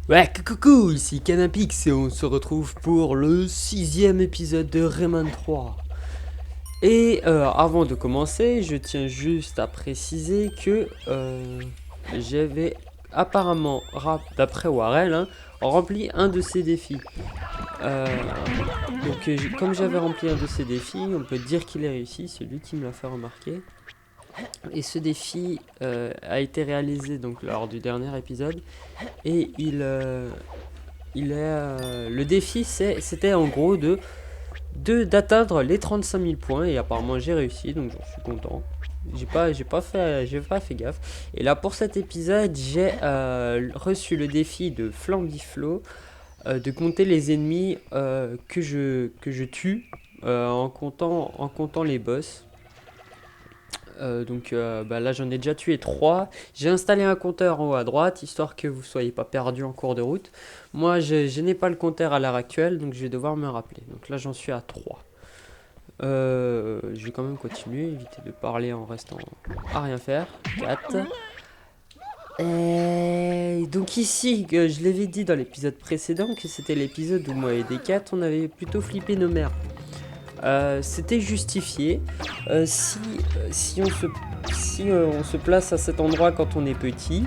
Ouais, coucou, ici Canapix et on se retrouve pour le 6e épisode de Rayman 3. Et avant de commencer, je tiens juste à préciser que j'avais apparemment, d'après Warren, rempli un de ses défis. Euh, comme j'avais rempli un de ses défis, on peut dire qu'il est réussi, c'est lui qui me l'a fait remarquer. Et ce défi a été réalisé donc lors du dernier épisode et le défi c'était en gros d'atteindre les 35 000 points et apparemment j'ai réussi donc j'en suis content. J'ai pas fait gaffe. Et là pour cet épisode j'ai reçu le défi de Flambiflo de compter les ennemis que je tue en comptant les boss. Là j'en ai déjà tué 3. J'ai installé un compteur en haut à droite histoire que vous soyez pas perdu en cours de route. Moi je n'ai pas le compteur à l'heure actuelle donc je vais devoir me rappeler. Donc là j'en suis à 3. Je vais quand même continuer, éviter de parler en restant à rien faire. 4. Et donc ici, je l'avais dit dans l'épisode précédent que c'était l'épisode où moi et D4 on avait plutôt flippé nos mères. C'était justifié. Si on se place à cet endroit quand on est petit,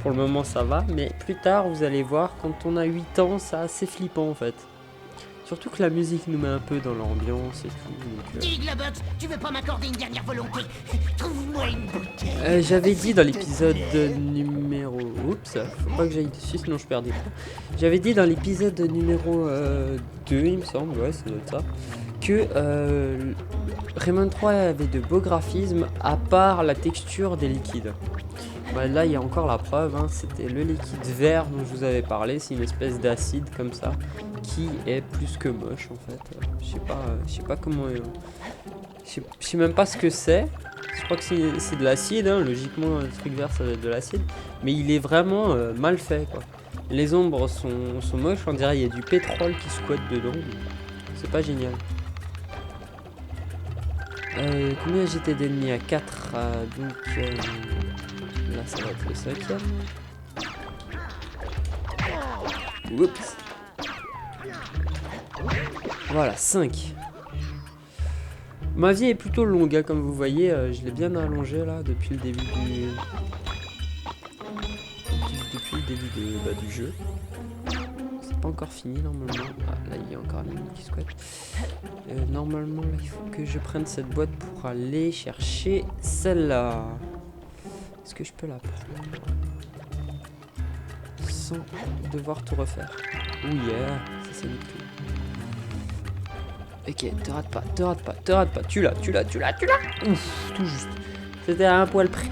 pour le moment ça va, mais plus tard vous allez voir, quand on a 8 ans, c'est assez flippant en fait. Surtout que la musique nous met un peu dans l'ambiance et tout. Dis, Globox, tu veux pas m'accorder une dernière volonté? Trouve-moi une bouteille. J'avais dit dans l'épisode numéro... Oups, faut pas que j'aille dessus sinon je perds des points. J'avais dit dans l'épisode numéro 2, il me semble, ouais, ça doit être ça, que Rayman 3 avait de beaux graphismes à part la texture des liquides. Bah, là il y a encore la preuve, c'était le liquide vert dont je vous avais parlé, c'est une espèce d'acide comme ça qui est plus que moche en fait. Je sais pas comment... je sais même pas ce que c'est. Je crois que c'est de l'acide, logiquement le truc vert ça doit être de l'acide, mais il est vraiment mal fait quoi. Les ombres sont moches, on dirait il y a du pétrole qui squatte dedans, c'est pas génial. Combien j'étais d'ennemis à 4 là ça va être le 5ème. Oups. Voilà, 5. Ma vie est plutôt longue, comme vous voyez, je l'ai bien allongée là depuis le début du jeu. C'est pas encore fini normalement. Ah, là il y a encore les qui squattent. Normalement là, il faut que je prenne cette boîte pour aller chercher celle-là. Est-ce que je peux la prendre sans devoir tout refaire? Oh yeah, ça c'est nickel. Ok, te rate pas. Tu l'as. Ouf, tout juste. C'était à un poil près.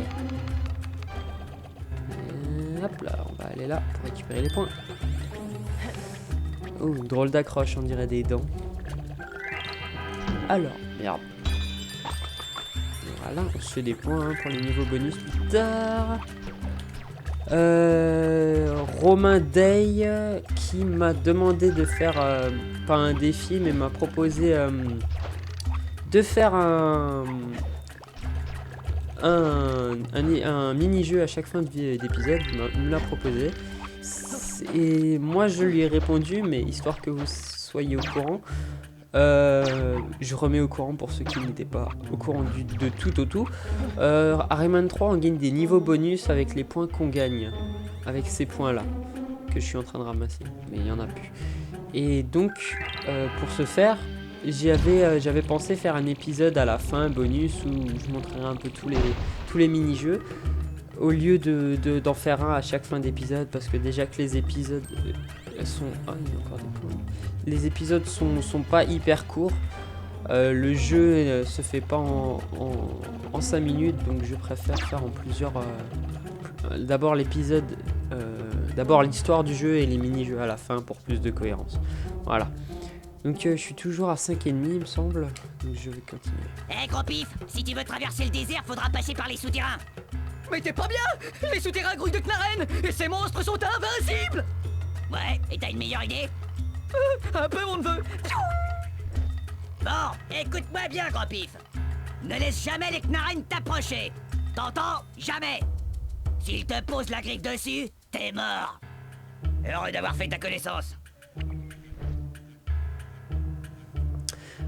Hop là, on va aller là pour récupérer les points. Oh, drôle d'accroche, on dirait des dents. Alors, merde. Voilà, on se fait des points pour les niveaux bonus plus tard. Romain Day qui m'a demandé de faire pas un défi mais m'a proposé de faire un mini-jeu à chaque fin d'épisode. Il me l'a proposé et moi je lui ai répondu, mais histoire que vous soyez au courant, je remets au courant pour ceux qui n'étaient pas au courant de tout. À Rayman 3 on gagne des niveaux bonus avec les points qu'on gagne, avec ces points là que je suis en train de ramasser, mais il y en a plus. Et donc pour ce faire j'avais pensé faire un épisode à la fin bonus où je montrerai un peu tous les mini-jeux au lieu d'en faire un à chaque fin d'épisode, parce que déjà que les épisodes sont... Ah, il y a encore des points. Les épisodes sont pas hyper courts. Le jeu se fait pas en 5 minutes, donc je préfère faire en plusieurs... d'abord l'épisode... d'abord l'histoire du jeu et les mini-jeux à la fin pour plus de cohérence. Voilà. Donc je suis toujours à 5,5 il me semble, donc je vais continuer. Eh gros pif, si tu veux traverser le désert, faudra passer par les souterrains. Mais t'es pas bien! Les souterrains grouillent de Knarren et ces monstres sont invincibles! Ouais, et t'as une meilleure idée? Un peu mon neveu! Bon, écoute-moi bien gros pif. Ne laisse jamais les Knarren t'approcher. T'entends? Jamais. S'ils te posent la griffe dessus, t'es mort. Heureux d'avoir fait ta connaissance.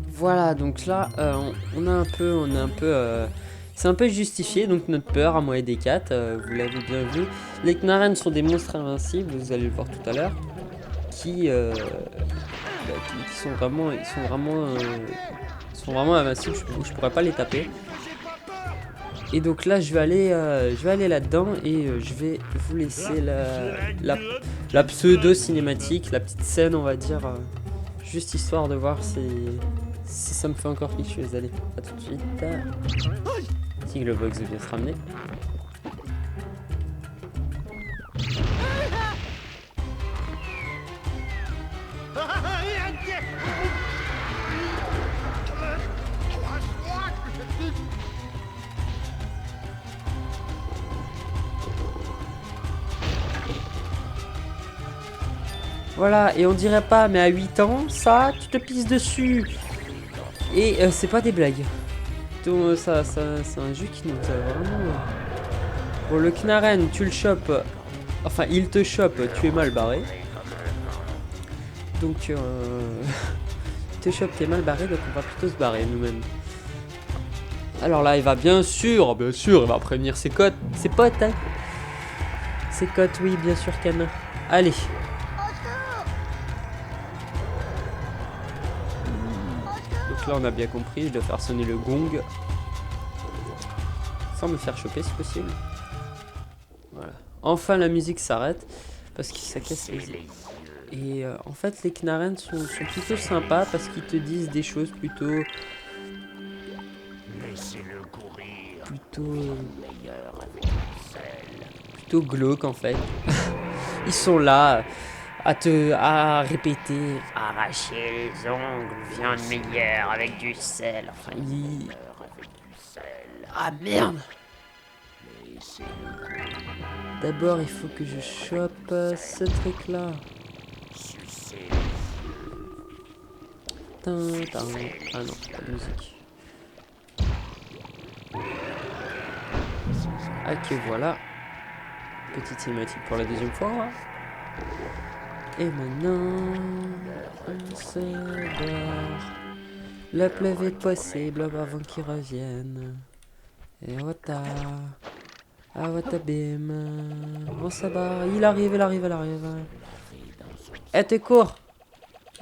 Voilà, donc là, on a un peu, c'est un peu justifié, donc notre peur à moi et des 4, vous l'avez bien vu. Les Knarren sont des monstres invincibles, vous allez le voir tout à l'heure, qui sont vraiment, ils sont vraiment invincibles, je pourrais pas les taper. Et donc là, je vais aller là-dedans et je vais vous laisser la pseudo cinématique, la petite scène, on va dire, juste histoire de voir si ça me fait encore quelque chose. Allez, à tout de suite. Si le box vient se ramener. Voilà, et on dirait pas, mais à 8 ans, ça, tu te pisses dessus. Et c'est pas des blagues. Donc, ça c'est un jeu qui nous a vraiment... Bon, le Knarren, tu le chopes. Enfin, il te chope, tu es mal barré. Donc, il te chope, tu es mal barré, donc on va plutôt se barrer nous-mêmes. Alors là, il va bien sûr, il va prévenir ses potes, hein. Ses potes, oui, bien sûr, Cana. Allez. Donc là, on a bien compris, je dois faire sonner le gong. Sans me faire choper, si possible. Voilà. Enfin, la musique s'arrête, parce que ça casse les yeux. Et en fait, les Knarren sont plutôt sympas, parce qu'ils te disent des choses plutôt... plutôt glauques en fait. Ils sont là à répéter Arracher les ongles, viande meilleure avec du sel. enfin ah merde. D'abord il faut que je chope ce truc là. Ah non, pas de musique. Ok, voilà. Petite cinématique pour la deuxième fois. Et maintenant, on se barre. Le plus vite possible avant qu'ils reviennent. Et wata. Ah wata bim. On se barre. Il arrive. Eh, t'es court.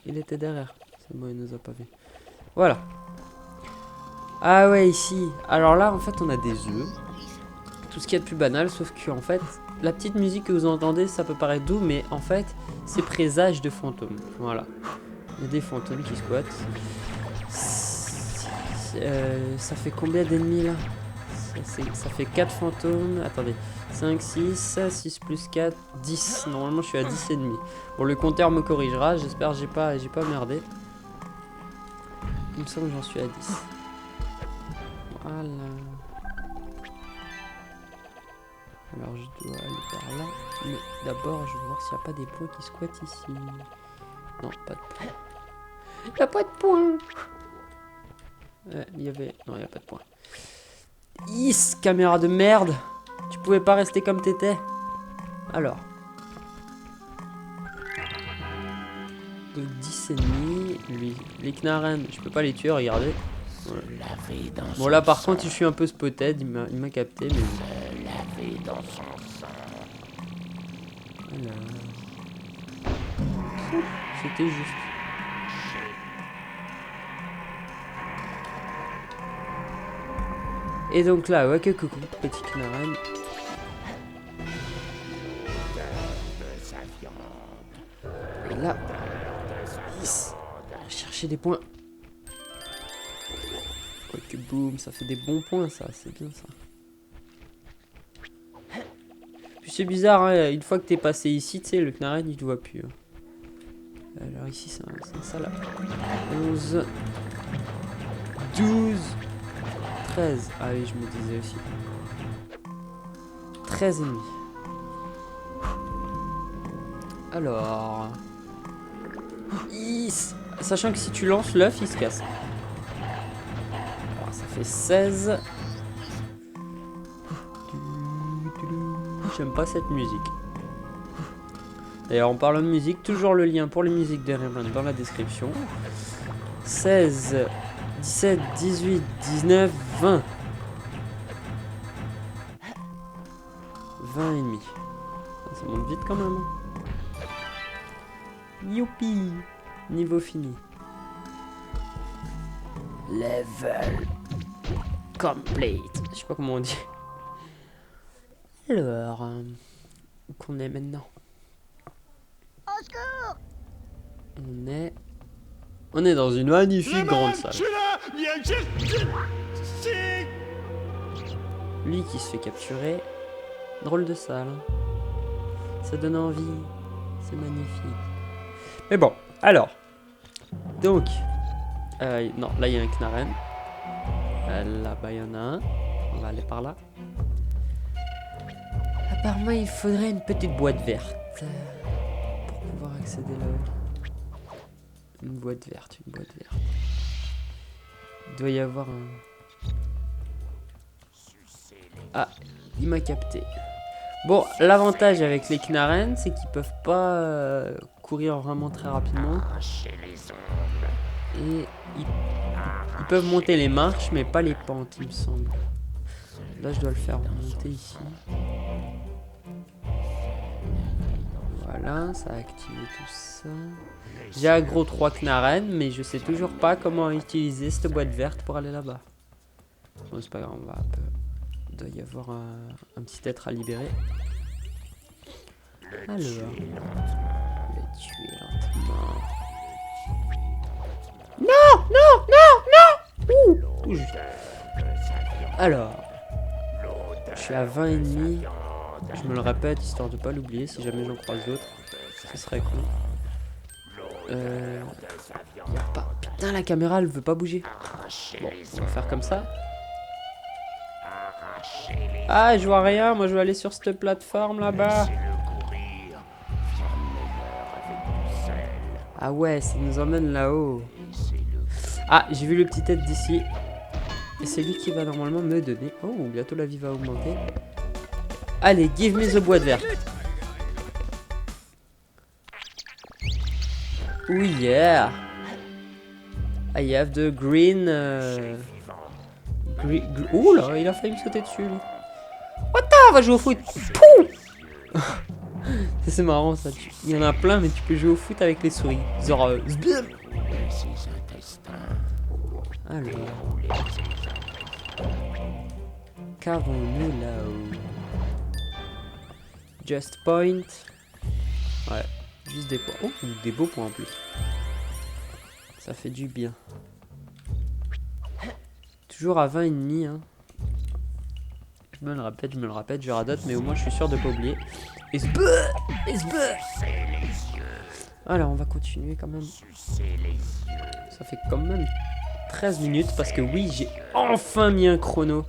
Il était derrière. C'est bon, il nous a pas vu. Voilà. Ah ouais, ici. Alors là, en fait, on a des œufs. Tout ce qu'il y a de plus banal, sauf que en fait, la petite musique que vous entendez, ça peut paraître doux, mais en fait, c'est présage de fantômes. Voilà. Il y a des fantômes qui squattent. Ça fait combien d'ennemis là? Ça fait 4 fantômes. Attendez. 5, 6 plus 4, 10. Normalement, je suis à 10 ennemis. Bon, le compteur me corrigera. J'espère que j'ai pas merdé. Il me semble que j'en suis à 10. Voilà. Alors je dois aller par là. Mais d'abord je vais voir s'il n'y a pas des points qui squattent ici. Non, pas de points. Il n'y a pas de points. Il y avait... Non, il n'y a pas de points. Is, caméra de merde. Tu pouvais pas rester comme t'étais. Alors. Donc 10 ennemis. Lui. Les Knarren, je peux pas les tuer, regardez. Voilà. Bon là par contre je suis un peu spotted, il m'a capté mais... Voilà. C'était juste. Et donc là, ouais que coucou, petit Knarren. Et là, yes. Chercher des points. Ok, boum, ça fait des bons points, ça, c'est bien ça. Puis c'est bizarre, hein, une fois que t'es passé ici, tu sais, le Knarren il te voit plus. Hein. Alors ici, c'est ça là. 11, 12, 13. Ah oui, je me disais aussi. 13 ennemis. Alors. Sachant que si tu lances l'œuf, il se casse. Alors ça fait 16. J'aime pas cette musique. D'ailleurs, en parlant de musique, toujours le lien pour les musiques de Rayman dans la description. 16, 17, 18, 19, 20. 20 et demi. Ça monte vite quand même. Youpi! Niveau fini. Level complete. Je sais pas comment on dit. Alors, où qu'on est maintenant? On est dans une magnifique grande salle. Lui qui se fait capturer. Drôle de salle. Ça donne envie. C'est magnifique. Mais bon, alors. Donc. Non, là il y a un Knarren. Là-bas il y en a un. On va aller par là. Apparemment il faudrait une petite boîte verte. Pour pouvoir accéder là-haut. Une boîte verte, une boîte verte. Il doit y avoir un... Ah, il m'a capté. Bon, l'avantage avec les Knarren, c'est qu'ils peuvent pas courir vraiment très rapidement. Et ils peuvent monter les marches, mais pas les pentes, il me semble. Là, je dois le faire remonter ici. Voilà, ça a activé tout ça. J'ai aggro 3 Knarren, mais je sais toujours pas comment utiliser cette boîte verte pour aller là-bas. Bon, c'est pas grave, on va un peu... Il doit y avoir un petit être à libérer. Alors, le tuer lentement. Non, non, non, non. Tout juste. Alors, je suis à 20 et demi. Je me le répète histoire de pas l'oublier si jamais j'en croise d'autres. Ce serait cool. Y a pas. Putain, la caméra elle veut pas bouger. Bon, on va faire comme ça. Ah, je vois rien. Moi, je vais aller sur cette plateforme là-bas. Ah ouais, ça nous emmène là-haut. Ah, j'ai vu le petit tête d'ici. Et c'est lui qui va normalement me donner. Oh, bientôt la vie va augmenter. Allez, give me the boîte verte. Oh yeah. I have the green... Ouh là, il a failli me sauter dessus, lui. What the, on va jouer au foot. C'est marrant ça. Il y en a plein, mais tu peux jouer au foot avec les souris. Genre... Alors... Qu'avons-nous là-haut? Just point. Ouais, juste des points. Oh, des beaux points en plus. Ça fait du bien. Toujours à 20 et demi, hein. Je me le répète, je radote, mais au moins je suis sûr de pas oublier. Alors on va continuer quand même. Ça fait quand même 13 minutes parce que oui, j'ai enfin mis un chrono.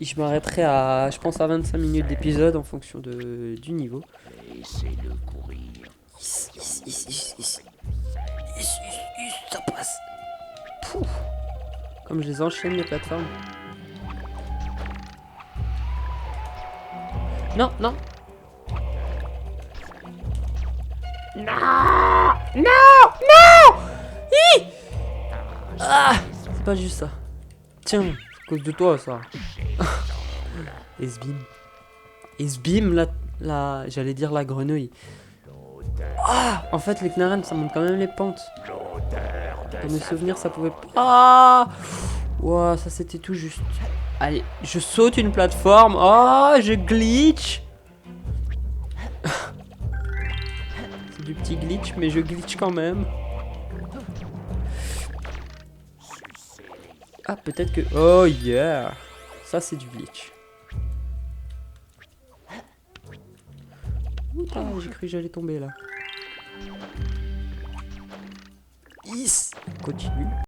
Et je m'arrêterai à, je pense, à 25 minutes d'épisode en fonction du niveau. Ça passe. Pouf. Comme je les enchaîne les plateformes. Non, non. Non, non, non. Ah, c'est pas juste ça. Tiens, c'est à cause de toi ça. Esbim. Esbim, j'allais dire la grenouille. Ah, en fait les Knarren ça monte quand même les pentes. Dans mes souvenirs ça pouvait pas. Ah, wow, ça c'était tout juste. Allez, je saute une plateforme. Oh, je glitch. C'est du petit glitch, mais je glitch quand même. Ah, peut-être que... Oh yeah. Ça, c'est du glitch. Ouh, j'ai cru que j'allais tomber là. Is. Continue.